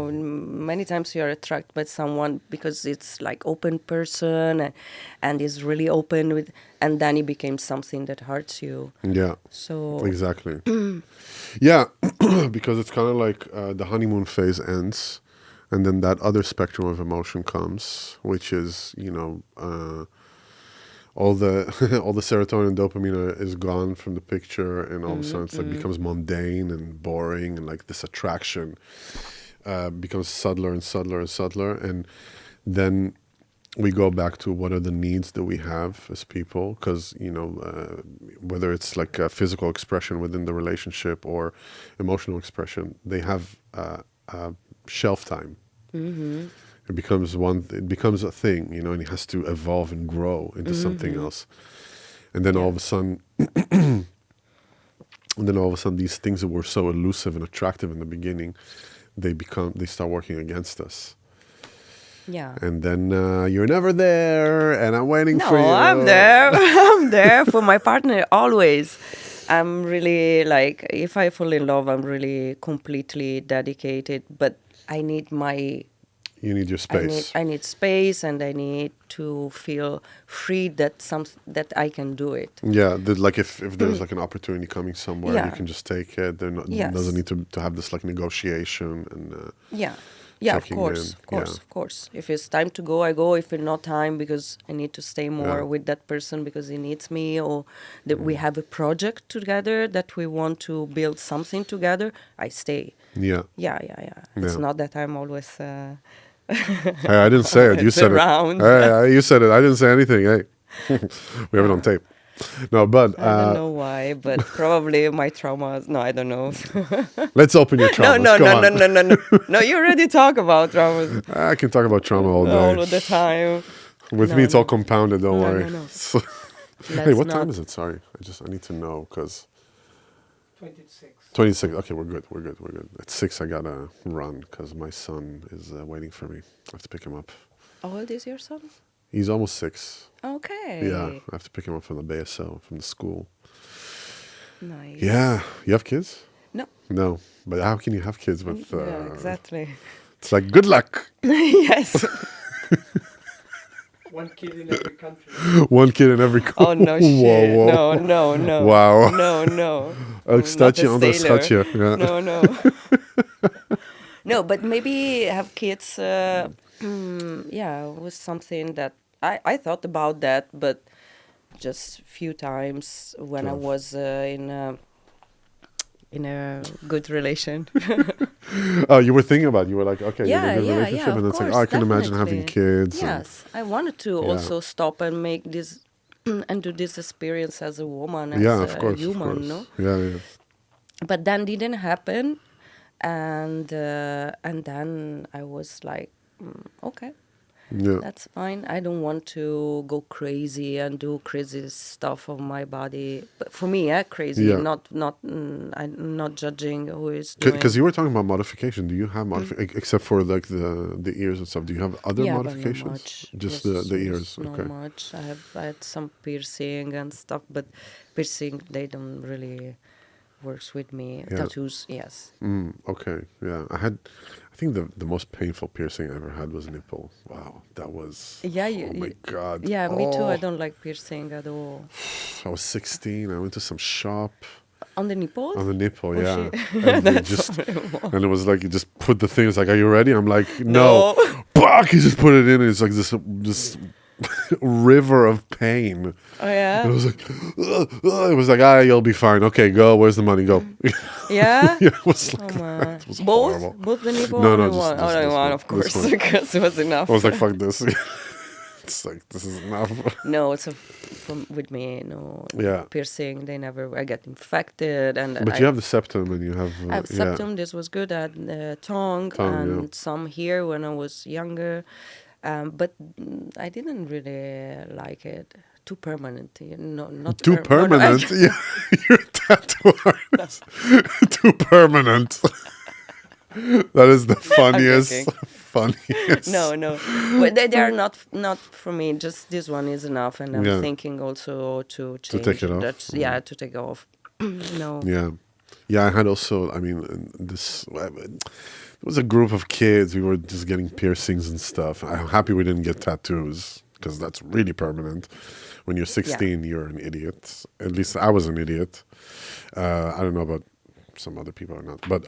many times you are attracted by someone because it's like open person and is really open with, and then it became something that hurts you. Yeah, So exactly. Yeah, because it's kind of like the honeymoon phase ends, and then that other spectrum of emotion comes, which is, all the all the serotonin and dopamine is gone from the picture, and all of a sudden it's like becomes mundane and boring, and like this attraction becomes subtler and subtler and subtler, and then we go back to what are the needs that we have as people, because whether it's like a physical expression within the relationship or emotional expression, they have shelf time. It becomes a thing, and it has to evolve and grow into something else. And then all of a sudden, these things that were so elusive and attractive in the beginning, they start working against us. yeah. And then you're never there, and I'm waiting for you. No, I'm there. I'm there for my partner always. I'm really like, if I fall in love, I'm really completely dedicated. But I need my. You need your space. I need space, and I need to feel free that I can do it. Yeah, like if there's like an opportunity coming somewhere, you Yeah. can just take it. There Yes. doesn't need to have this like negotiation and. Yeah, of checking course, in, of course, yeah. of course. If it's time to go, I go. If it's not time, because I need to stay more Yeah. with that person because he needs me, or that we have a project together that we want to build something together, I stay. Yeah. Yeah. It's Yeah. not that I'm always Hey, I didn't say it. You said around. it. Hey, you said it. I didn't say anything. Hey, we have it on tape. No, but I don't know why, but probably my traumas. No, I don't know. let's open your traumas. No. Go on. No, you already talk about traumas I can talk about trauma all day. all of the time. With No, me, it's all no. compounded. Don't No, worry. no. Hey, Let's what not- time is it? Sorry, I need to know because 26. 26. Okay, we're good. At 6, I gotta run because my son is waiting for me. I have to pick him up. How old is your son? He's almost 6. Okay. Yeah, I have to pick him up from the BSO, from the school. Nice. Yeah, you have kids? No. No, but how can you have kids with? Yeah, exactly. It's like good luck. Yes. One kid in every country. One kid in every. Oh no shit. No. Wow. No. Ook I'm stadje not a onder sailor. schatje. Ja. No. No, but maybe have kids. Was something that I thought about that, but just few times when I Tough. was in a good relation. Oh, you were thinking about it. You were like, okay, you're in a good Yeah, relationship, of and it's like, course, oh, I can imagine having definitely. kids. and- Yes, I wanted to Yeah. also stop and make this and do this experience as a woman, as yeah, a of course, human, of course. no? Yeah. But then didn't happen, and then I was like, okay, Yeah. that's fine. I don't want to go crazy and do crazy stuff on my body. But for me, crazy. Yeah. I'm not judging who is doing. Because you were talking about modification. Do you have modification except for like the ears and stuff? Do you have other yeah, but not modifications? much. Just Yes, the yes, ears. Not Okay. much. I had some piercing and stuff, but piercing they don't really works with me. Yeah. Tattoos, yes. Okay. Yeah. I think the most painful piercing I ever had was nipple. Wow. That was. Yeah, oh my God. Yeah, me too. Oh. I don't like piercing at all. I was 16. I went to some shop. On the nipples? On the nipple, Oh, yeah. shit. And, they That's just, horrible. and it was like, you just put the thing, it's like, are you ready? I'm like, no. Fuck! He just put it in, and it's like this river of pain. Oh, yeah? And it was like, it was like, you'll be fine. Okay, go. Where's the money? Go. Yeah? Yeah, it was like, Oh, man. it was Both? horrible. Both the nipple? No, only just one? this Only one, one, of this course, one. because it was enough. I was like, fuck this. It's like, this is enough. No, it's with me, no. Yeah. Piercing, I get infected. But you have the septum, and you have. I have septum. This was good. I had tongue and yeah. some here when I was younger, but I didn't really like it. Too permanent, not Too permanent? Yeah, you're a tattoo artist. Too permanent. That is the funniest. No, but they are not for me. Just this one is enough, and I'm Yeah. thinking also to change. take it off? To take off. No. Yeah. Yeah, I had also. I mean, it was a group of kids. We were just getting piercings and stuff. I'm happy we didn't get tattoos because that's really permanent. When you're 16, you're an idiot. At least I was an idiot. I don't know about some other people or not, but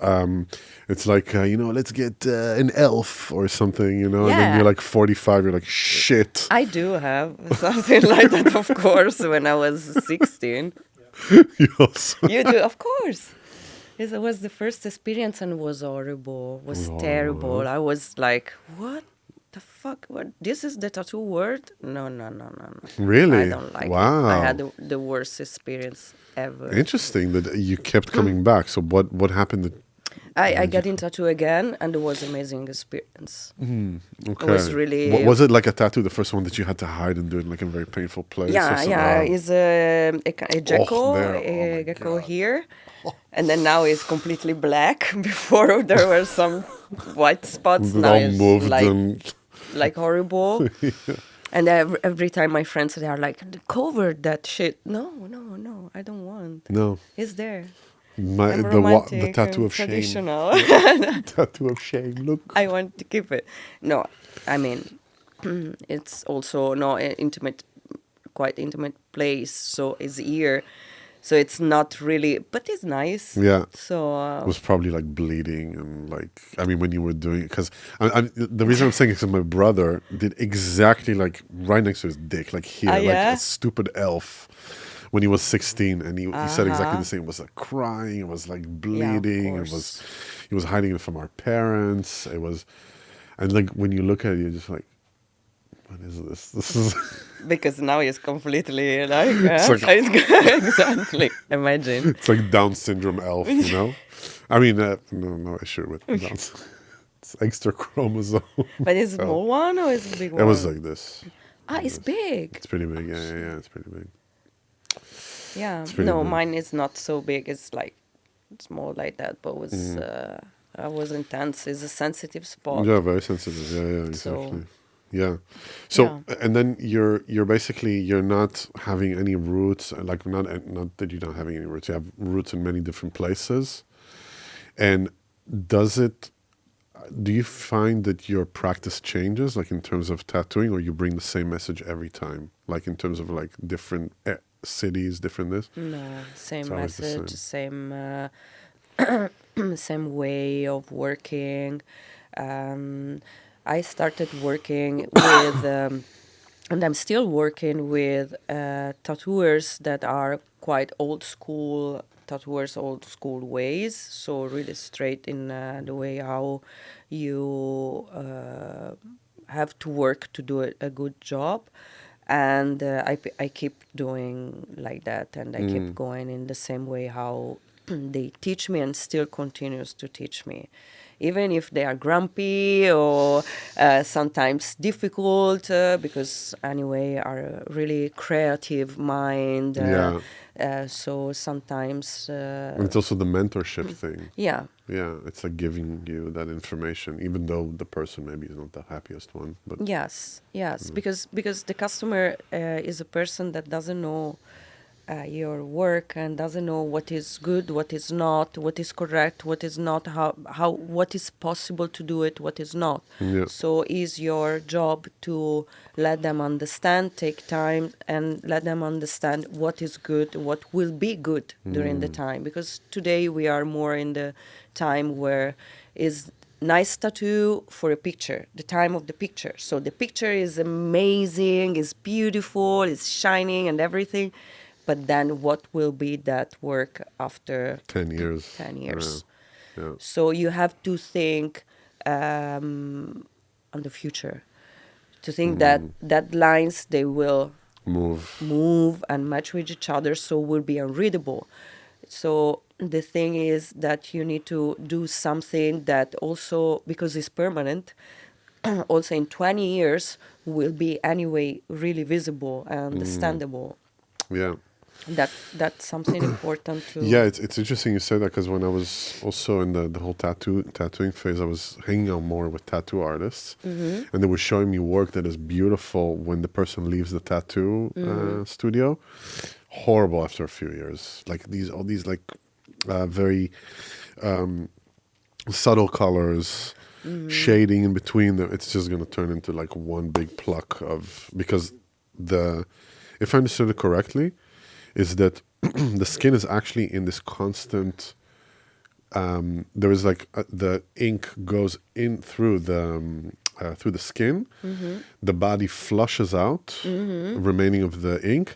it's like let's get an elf or something, and then you're like 45. You're like, shit. I do have something like that, of course, when I was 16. You also- You do, of course. It was the first experience and was horrible, was terrible. I was like, what the fuck? What? This is the tattoo word? No. Really? I don't like Wow. it. I had the worst experience ever. Interesting that you kept coming back. So what happened? I got in tattoo again, and it was amazing experience. Okay. It was really... Was it like a tattoo, the first one that you had to hide and do it in like a very painful place? or Yeah, something? yeah. Oh. It's a gecko, there. Oh my a gecko God. here, and then now it's completely black. Before there were some white spots. It Now all it's moved like and horrible. And every time my friends they are like, cover that shit. No, I don't want. no. It's there. My, I'm the romantic tattoo and of shame. traditional. Tattoo of shame. Look. I want to keep it. No, I mean, it's also quite intimate place. So it's here. So it's not really, but it's nice. Yeah. So It was probably like bleeding and like, I mean, when you were doing it, because the reason I'm saying is because my brother did exactly like right next to his dick, like here, like yeah? a stupid elf when he was 16. And he said exactly the same. It was like crying, it was like bleeding, he was hiding it from our parents. It was, and like when you look at it, you're just like, what is this? This is because now it's completely like, like- exactly. Imagine. it's like Down syndrome elf, I mean, no issue with Down. It's extra chromosome. But it's a small one or it's a big one? It was like this. it's big. It's pretty big. Yeah. It's pretty big. Yeah. pretty No, big. mine is not so big. It's like small like that, but was intense. It's a sensitive spot. Yeah, very sensitive. Yeah, exactly. So- Yeah. So Yeah. and then you're basically you're not having any roots, like not that you're not having any roots. You have roots in many different places. And do you find that your practice changes, like in terms of tattooing, or you bring the same message every time, like in terms of like different cities, different this? No, same It's always the message, same way of working. I started working with, and I'm still working with tattooers that are quite old school tattooers, old school ways. So really straight in the way how you have to work to do a good job. And I keep doing like that, and I keep going in the same way how they teach me and still continues to teach me. Even if they are grumpy or sometimes difficult, because anyway, are a really creative mind. So sometimes... And it's also the mentorship thing. yeah. Yeah, it's like giving you that information, even though the person maybe is not the happiest one. But Yes, because the customer is a person that doesn't know your work and doesn't know what is good, what is not, what is correct, what is not, how what is possible to do it, what is not. Yeah. So is your job to let them understand, take time and let them understand what is good, what will be good during the time. Because today we are more in the time where is nice tattoo for a picture, the time of the picture. So the picture is amazing, is beautiful, is shining and everything. But then what will be that work after 10 years. 10 years? Yeah. So you have to think on the future. To think that lines, they will move and match with each other, so will be unreadable. So the thing is that you need to do something that also, because it's permanent, also in 20 years will be anyway really visible and understandable. Yeah. That's something important to... Yeah, it's interesting you say that, because when I was also in the whole tattooing phase, I was hanging out more with tattoo artists, and they were showing me work that is beautiful when the person leaves the tattoo studio. Horrible after a few years. Like all these like very subtle colors, shading in between them. It's just going to turn into like one big pluck of, because the, if I understood it correctly, is that the skin is actually in this constant. There is like the ink goes in through the skin. The body flushes out remaining of the ink,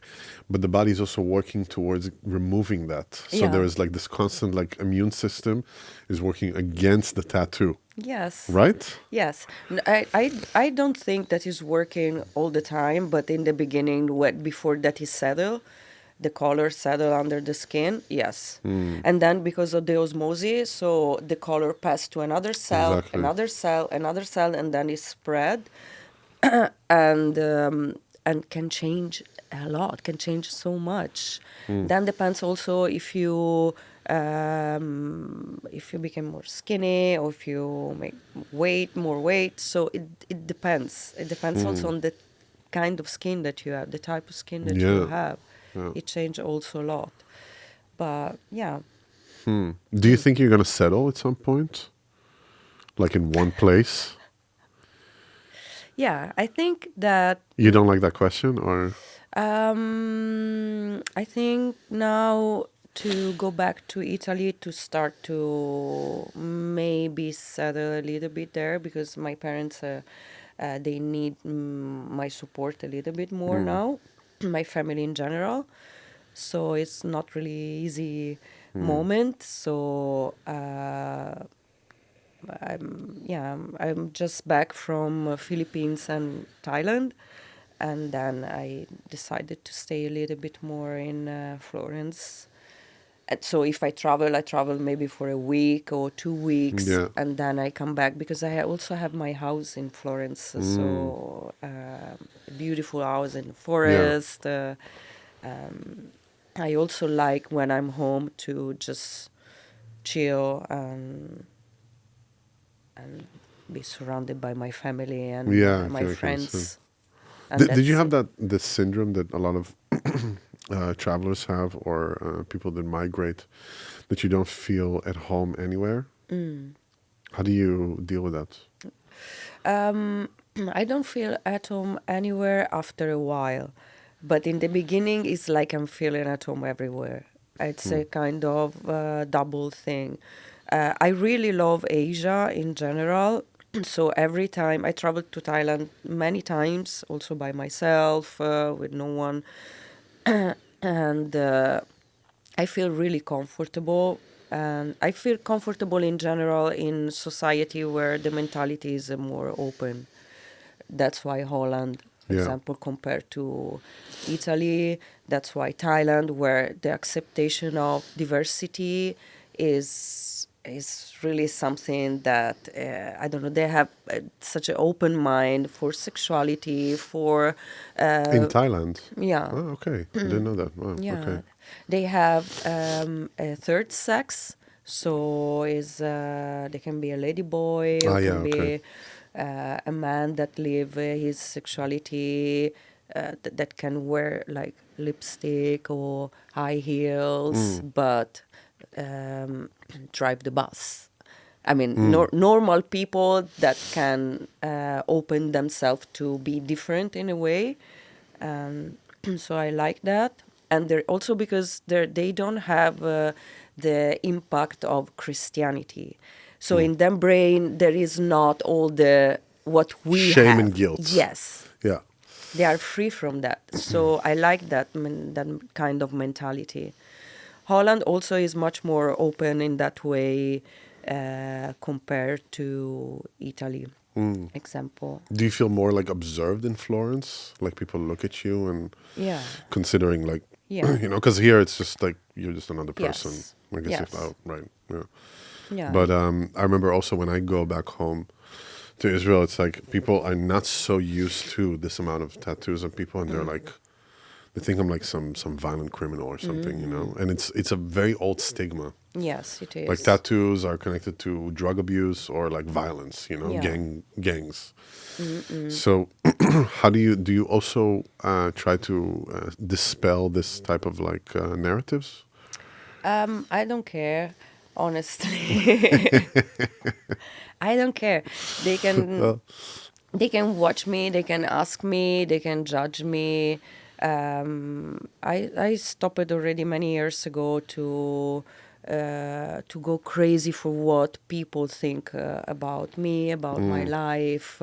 but the body is also working towards removing that. So Yeah. there is like this constant like immune system is working against the tattoo, Yes. right? Yes. I don't think that is working all the time, but in the beginning, before that is settled, the color settle under the skin, yes. And then because of the osmosis, so the color passed to another cell, Exactly. another cell, another cell, and then it spread, and can change a lot, can change so much. Then depends also if you become more skinny or if you make more weight. So it depends. It depends also on the kind of skin that you have, the type of skin that you Yeah. have. Yeah. It changes also a lot. But yeah, Do you think you're going to settle at some point? Like in one place? yeah, I think that You don't like that question, or? I think now to go back to Italy to start to maybe settle a little bit there because my parents they need my support a little bit more now, my family in general. So it's not really easy moment. So I'm just back from Philippines and Thailand, and then I decided to stay a little bit more in Florence. And so if I travel maybe for a week or 2 weeks, Yeah. and then I come back because I also have my house in Florence. So a beautiful house in the Yeah. forest. I also like when I'm home to just chill and be surrounded by my family and Yeah, my I can understand. friends. And Did you that's have it. that this syndrome that a lot of travelers have, or people that migrate, that you don't feel at home anywhere? How do you deal with that? I don't feel at home anywhere after a while, but in the beginning, it's like I'm feeling at home everywhere. It's a kind of double thing. I really love Asia in general. So every time I traveled to Thailand many times, also by myself, with no one, and I feel really comfortable. And I feel comfortable in general in society where the mentality is more open. That's why Holland, for Yeah. example, compared to Italy, that's why Thailand, where the acceptation of diversity is really something that I don't know. They have such an open mind for sexuality, for In Thailand? yeah, Oh, okay. I didn't know that. Wow. Okay. yeah. They have a third sex, so is they can be a lady boy Ah, or yeah. can Okay. be a man that live his sexuality that can wear like lipstick or high heels, but um, drive the bus. I mean, normal people that can open themselves to be different in a way. Um, so I like that. And they're also because they don't have the impact of Christianity. So in their brain, there is not all the what we Shame and have. guilt. Yes, Yeah. they are free from that. So I like that kind of mentality. Holland also is much more open in that way compared to Italy. Example, Do you feel more like observed in Florence? Like people look at you and yeah, considering like, yeah, because here it's just like you're just another person. yes, I guess if yes, right. Yeah. yeah, But I remember also when I go back home to Israel, it's like people are not so used to this amount of tattoos on people, and they're like, they think I'm like some violent criminal or something, you know. And it's a very old stigma. yes, it Like is. tattoos are connected to drug abuse or like violence, you know, Yeah. gangs. So how do you also try to dispel this type of like narratives? I don't care, honestly. I don't care. They can Well, they can watch me, they can ask me, they can judge me. I stopped it already many years ago to go crazy for what people think about me, about my life.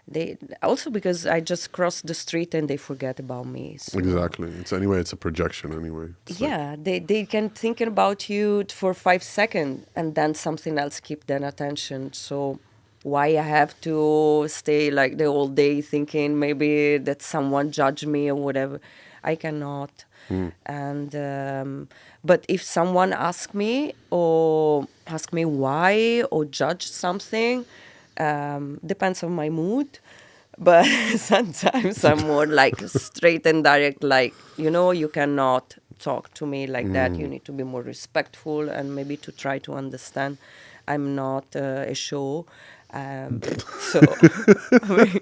They also because I just cross the street and they forget about me. So exactly. It's a projection anyway. It's like, yeah, they can think about you for 5 seconds and then something else keep their attention. So why I have to stay like the whole day thinking maybe that someone judge me or whatever? I cannot. And but if someone ask me why or judge something, depends on my mood. But sometimes I'm more like straight and direct, like, you cannot talk to me like that. You need to be more respectful and maybe to try to understand I'm not a show. So I mean,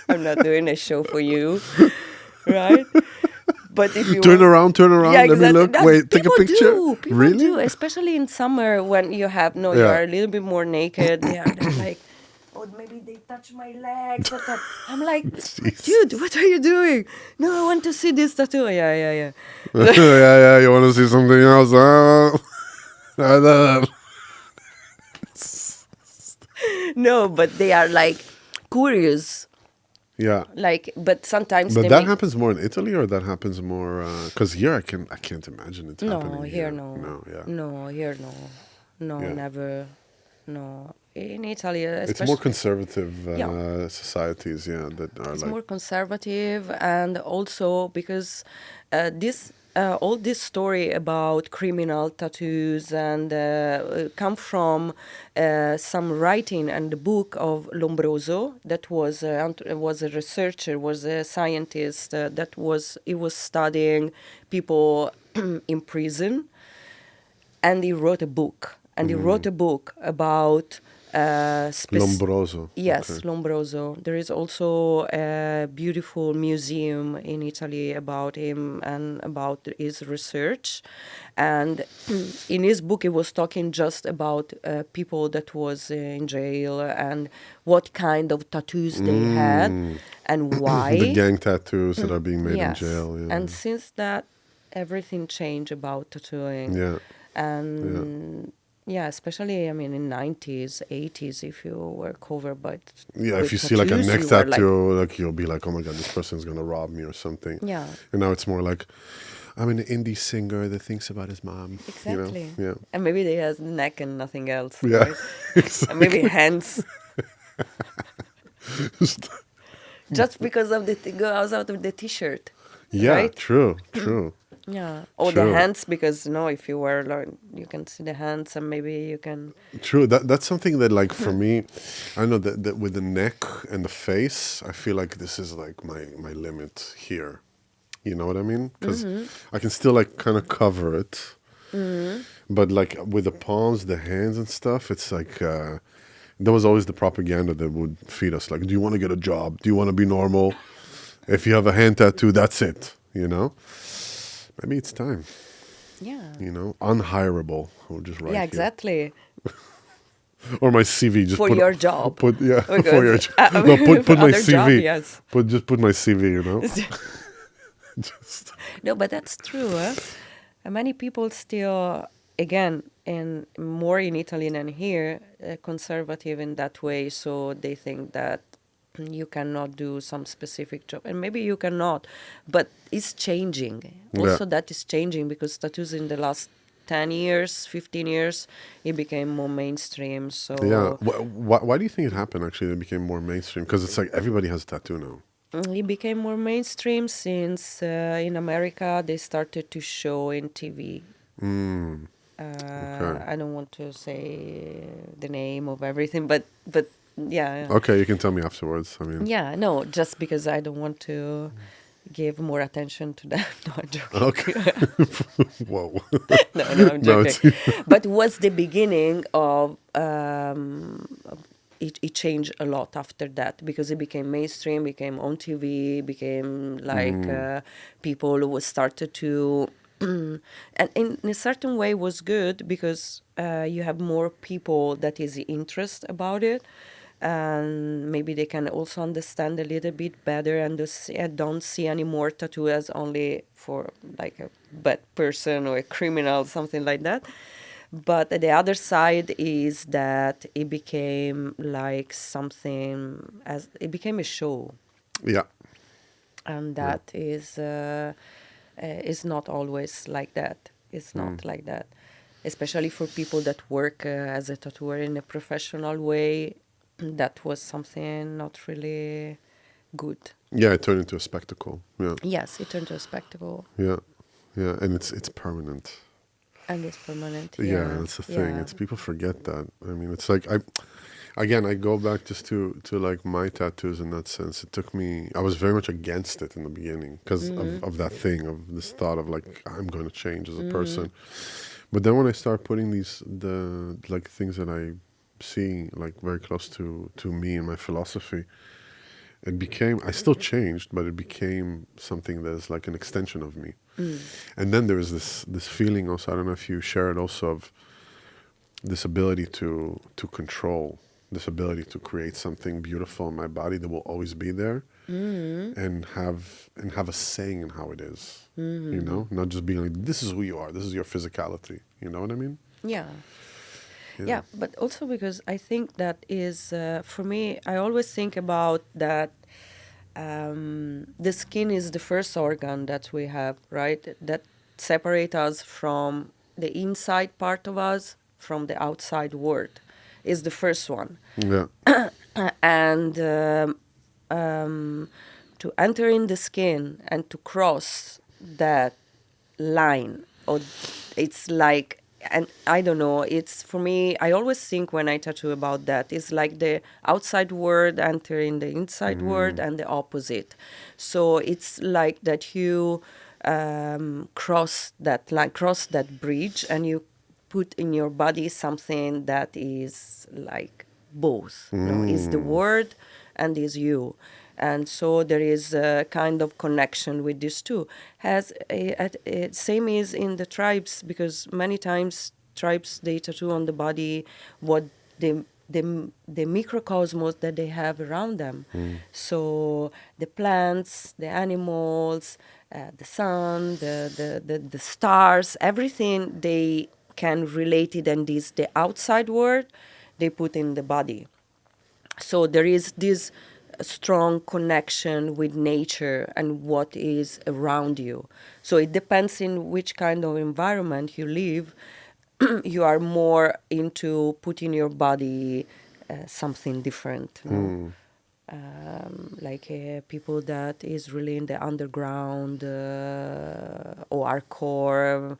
I'm not doing a show for you, right? But if you turn want, around, yeah, let me exactly. look. Wait, take a picture. People Really? do, especially in summer when you have no, you Yeah. are a little bit more naked. They're like, oh, maybe they touch my legs. Or that. I'm like, dude, Jesus. what are you doing? No, I want to see this tattoo. Yeah, yeah, Yeah, yeah. yeah. You want to see something else? No, but they are like curious. Yeah. Like, but sometimes But they that make. happens more in Italy, or that happens more because here I can't imagine it No, happening here here. no. No, yeah, No, here no. No, yeah. never. No. In Italy, It's more especially. conservative Yeah. societies, yeah, that are It's like more conservative, and also because this all this story about criminal tattoos and come from some writing and the book of Lombroso that was a researcher, was a scientist he was studying people in prison, and he wrote a book. And he wrote a book about Lombroso. yes, Okay. Lombroso. There is also a beautiful museum in Italy about him and about his research. And in his book, he was talking just about people that was in jail and what kind of tattoos they had and The why. gang tattoos that are being made in Yes. jail. Yeah, And since that, everything changed about tattooing. yeah, yeah. And yeah, especially, I mean, in 90s, 80s, if you were covered by Yeah, if with you see like a tattoos, neck you were like, tattoo, like you'll be like, "Oh my god, this person's gonna rob me or something." yeah, And now it's more like, "I'm an indie singer that thinks about his mom." exactly. Yeah, And maybe they has neck and nothing else, yeah, right? And maybe exactly. hands, just because of the goes out of the t-shirt, Yeah, right? true, true, Yeah. Or the true, hands, because if you wear, like, you can see the hands, and maybe you can. true. That's something that, like, for me, I know that with the neck and the face, I feel like this is like my limit here. You know what I mean? Because I can still like kind of cover it, but like with the palms, the hands and stuff, it's like there was always the propaganda that would feed us. Like, do you want to get a job? Do you want to be normal? If you have a hand tattoo, that's it. You know? Maybe it's time. Yeah. You know, unhireable. We'll just write Yeah, here, exactly. or my CV. Just For put your job. put yeah for your Because no put my other job, CV. yes. Put my CV. You know. Just No, but that's true. And many people still, again, in more in Italy than here, conservative in that way. So they think that you cannot do some specific job, and maybe you cannot, but it's changing. yeah. Also, that is changing because tattoos in the last 10 years, 15 years, it became more mainstream. Yeah. So Why do you think it happened? Actually, it became more mainstream because it's like everybody has a tattoo now. it became more mainstream since in America they started to show in TV. Okay. I don't want to say the name of everything, but yeah, Okay, you can tell me afterwards. I mean, yeah. No, just because I don't want to give more attention to that. No, I'm okay. joking. Whoa. No, I'm No, joking. it's But was the beginning of it changed a lot after that because it became mainstream, became on TV, became like people who started to And in a certain way was good because you have more people that is interest about it, and maybe they can also understand a little bit better and don't see any more tattoo as only for like a bad person or a criminal, something like that. But the other side is that it became like something, as it became a show, Yeah. and Yeah. that is not always like that. It's not like that, especially for people that work as a tattooer in a professional way. That was something not really good. Yeah, it turned into a spectacle. Yeah. Yes, it turned to a spectacle, Yeah. Yeah. And it's permanent. and it's permanent. Yeah, Yeah, that's the thing. yeah. It's people forget that. I mean, it's like I go back just to like my tattoos in that sense. It took me. I was very much against it in the beginning because of that thing, of this thought of like I'm going to change as a person. But then when I start putting the like things that I see like very close to me and my philosophy, it became. I still changed, but it became something that is like an extension of me. And then there is this feeling also. I don't know if you share it also, of this ability to control, this ability to create something beautiful in my body that will always be there, and have a saying in how it is. You know, not just being like, this is who you are, this is your physicality. You know what I mean? Yeah. Yeah, but also because I think that is, for me, I always think about that the skin is the first organ that we have, right? That separate us from the inside part of us from the outside world is the first one. Yeah. And to enter in the skin and to cross that line, or it's like, and I don't know, it's for me, I always think when I tattoo about that, it's like the outside world entering the inside world and the opposite. So it's like that you cross that line, cross that bridge, and you put in your body something that is like both, you know, is the word and is you. And so there is a kind of connection with these two. Same is in the tribes, because many times tribes, they tattoo on the body what the microcosmos that they have around them. So the plants, the animals, the sun, the stars, everything they can relate it, and this the outside world they put in the body. So there is this strong connection with nature and what is around you. So it depends in which kind of environment you live. You are more into putting your body something different, you know? Like people that is really in the underground or hardcore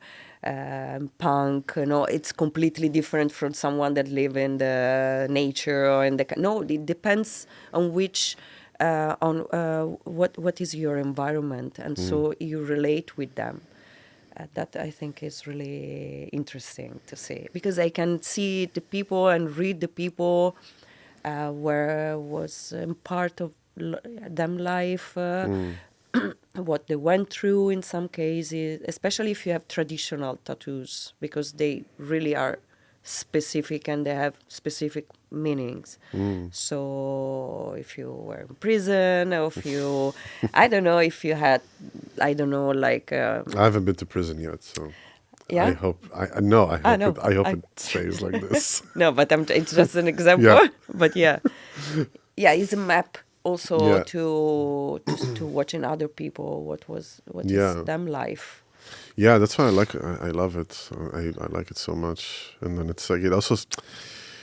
punk, you know, it's completely different from someone that live in the nature or in the no. It depends on which on what is your environment, and so you relate with them. That I think is really interesting to see, because I can see the people and read the people where was part of them life, what they went through in some cases, especially if you have traditional tattoos, because they really are specific and they have specific meanings. So if you were in prison, or if you, I don't know, if you had, I don't know, like... I haven't been to prison yet, so Yeah? I hope. I know. I hope. no, I hope I- it stays like this. No, but it's just an example. Yeah. But yeah, it's a map also Yeah. to watching other people what Yeah. is them life. Yeah, that's why I like. I love it. I like it so much. And then it's like it also.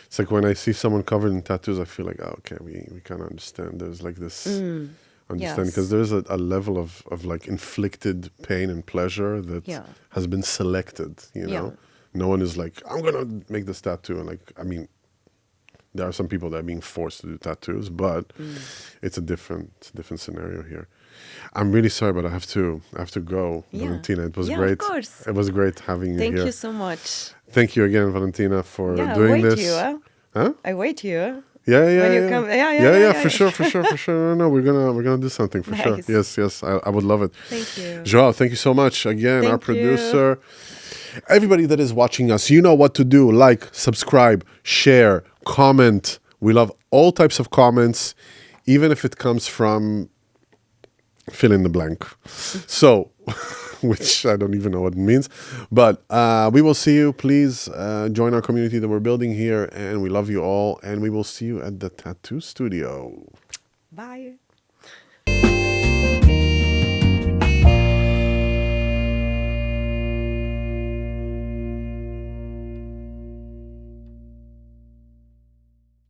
It's like when I see someone covered in tattoos, I feel like, oh, okay, we kind of understand. There's like this understanding, because there's a level of like inflicted pain and pleasure that Yeah. has been selected. You know, no one is like, I'm gonna make this tattoo, and like, I mean, there are some people that are being forced to do tattoos, but it's a different scenario here. I'm really sorry, but I have to go, Yeah. Valentina. It was Yeah, great. of course. It was great having you Thank here. you so much. Thank you again, Valentina, for Yeah, I doing wait this. you. Huh? I wait you. Yeah, When you yeah. come, yeah, for sure, for sure, for sure. No, we're gonna do something for sure. Nice. Yes, I would love it. Thank you. Joao, thank you so much again, our Thank you. producer. Everybody that is watching us, you know what to do. Like, subscribe, share, comment. We love all types of comments, even if it comes from fill in the blank. So, which I don't even know what it means. But we will see you. Please join our community that we're building here. And we love you all. And we will see you at the tattoo studio. Bye.